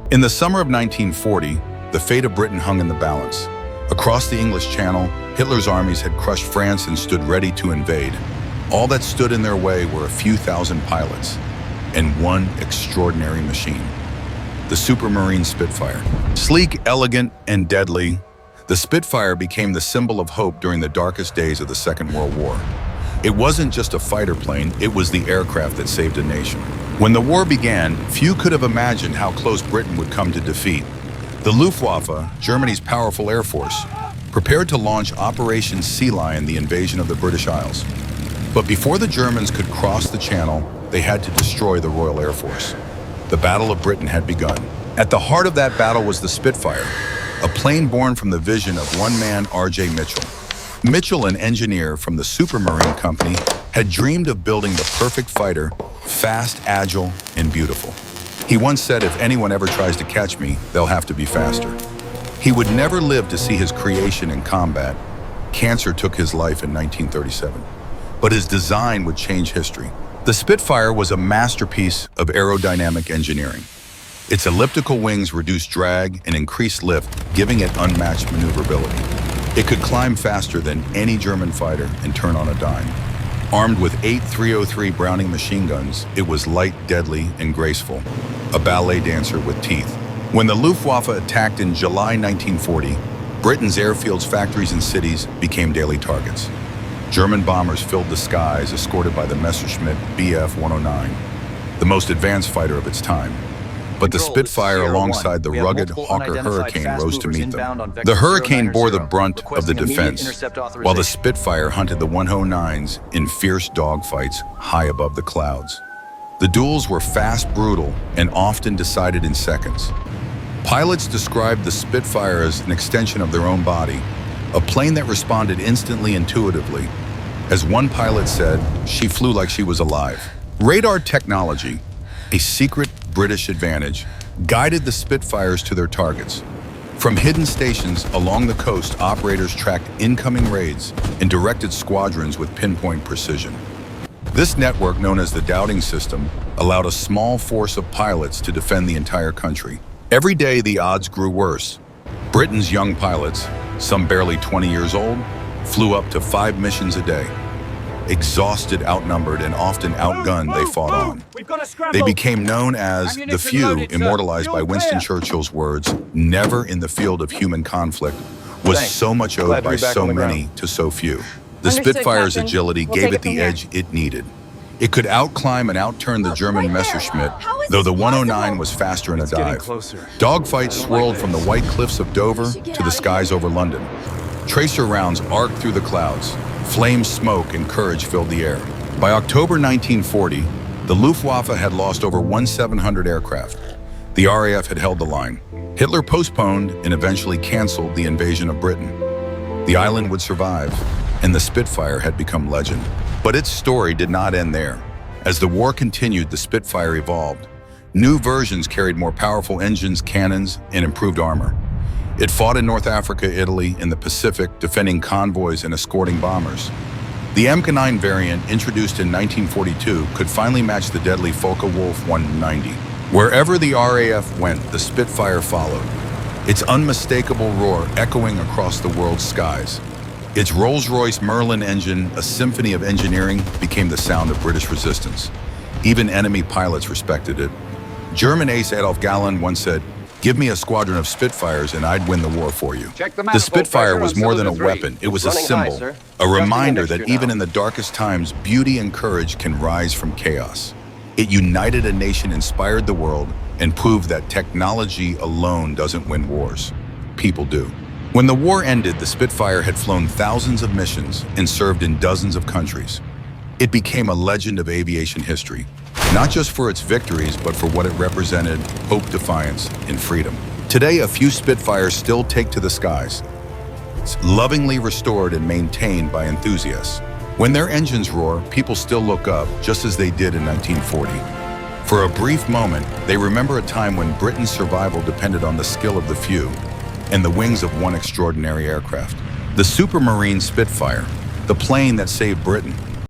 In the summer of 1940, the fate of Britain hung in the balance. Across the English Channel, Hitler's armies had crushed France and stood ready to invade. All that stood in their way were a few thousand pilots and one extraordinary machine, the Supermarine Spitfire. Sleek, elegant, and deadly, the Spitfire became the symbol of hope during the darkest days of the Second World War. It wasn't just a fighter plane, it was the aircraft that saved a nation. When the war began, few could have imagined how close Britain would come to defeat. The Luftwaffe, Germany's powerful air force, prepared to launch Operation Sea Lion, the invasion of the British Isles. But before the Germans could cross the Channel, they had to destroy the Royal Air Force. The Battle of Britain had begun. At the heart of that battle was the Spitfire, a plane born from the vision of one man, R.J. Mitchell. Mitchell, an engineer from the Supermarine Company, had dreamed of building the perfect fighter, fast, agile, and beautiful. He once said, "If anyone ever tries to catch me, they'll have to be faster." He would never live to see his creation in combat. Cancer took his life in 1937, but his design would change history. The Spitfire was a masterpiece of aerodynamic engineering. Its elliptical wings reduced drag and increased lift, giving it unmatched maneuverability. It could climb faster than any German fighter and turn on a dime. Armed with 8 303 Browning machine guns, it was light, deadly, and graceful, a ballet dancer with teeth. When the Luftwaffe attacked in July 1940, Britain's airfields, factories, and cities became daily targets. German bombers filled the skies, escorted by the Messerschmitt Bf 109, the most advanced fighter of its time. But the Spitfire, alongside the rugged Hawker Hurricane, rose to meet them. The Hurricane bore the brunt of the defense, while the Spitfire hunted the 109s in fierce dogfights high above the clouds. The duels were fast, brutal, and often decided in seconds. Pilots described the Spitfire as an extension of their own body, a plane that responded instantly, intuitively. As one pilot said, "She flew like she was alive." Radar technology, a secret British advantage, guided the Spitfires to their targets. From hidden stations along the coast, operators tracked incoming raids and directed squadrons with pinpoint precision. This network, known as the Dowding System, allowed a small force of pilots to defend the entire country. Every day, the odds grew worse. Britain's young pilots, some barely 20 years old, flew up to 5 missions a day. Exhausted, outnumbered, and often outgunned, they fought on. They became known as the few, immortalized by Winston Churchill's words, "Never in the field of human conflict was so much owed by so many to so few." The Spitfire's agility gave it the edge it needed. It could outclimb and outturn the German Messerschmitt, though the 109 was faster in a dive. Dogfights swirled from the white cliffs of Dover to the skies over London. Tracer rounds arced through the clouds. Flame, smoke, and courage filled the air. By October 1940, the Luftwaffe had lost over 1,700 aircraft. The RAF had held the line. Hitler postponed and eventually canceled the invasion of Britain. The island would survive, and the Spitfire had become legend. But its story did not end there. As the war continued, the Spitfire evolved. New versions carried more powerful engines, cannons, and improved armor. It fought in North Africa, Italy, and the Pacific, defending convoys and escorting bombers. The MK9 variant, introduced in 1942, could finally match the deadly Focke-Wulf 190. Wherever the RAF went, the Spitfire followed, its unmistakable roar echoing across the world's skies. Its Rolls-Royce Merlin engine, a symphony of engineering, became the sound of British resistance. Even enemy pilots respected it. German ace Adolf Galland once said, "Give me a squadron of Spitfires and I'd win the war for you." The Spitfire was more than a weapon, it was a symbol, a reminder that even in the darkest times, beauty and courage can rise from chaos. It united a nation, inspired the world, and proved that technology alone doesn't win wars. People do. When the war ended, the Spitfire had flown thousands of missions and served in dozens of countries. It became a legend of aviation history, not just for its victories, but for what it represented: hope, defiance, and freedom. Today, a few Spitfires still take to the skies, lovingly restored and maintained by enthusiasts. When their engines roar, people still look up, just as they did in 1940. For a brief moment, they remember a time when Britain's survival depended on the skill of the few and the wings of one extraordinary aircraft. The Supermarine Spitfire, the plane that saved Britain,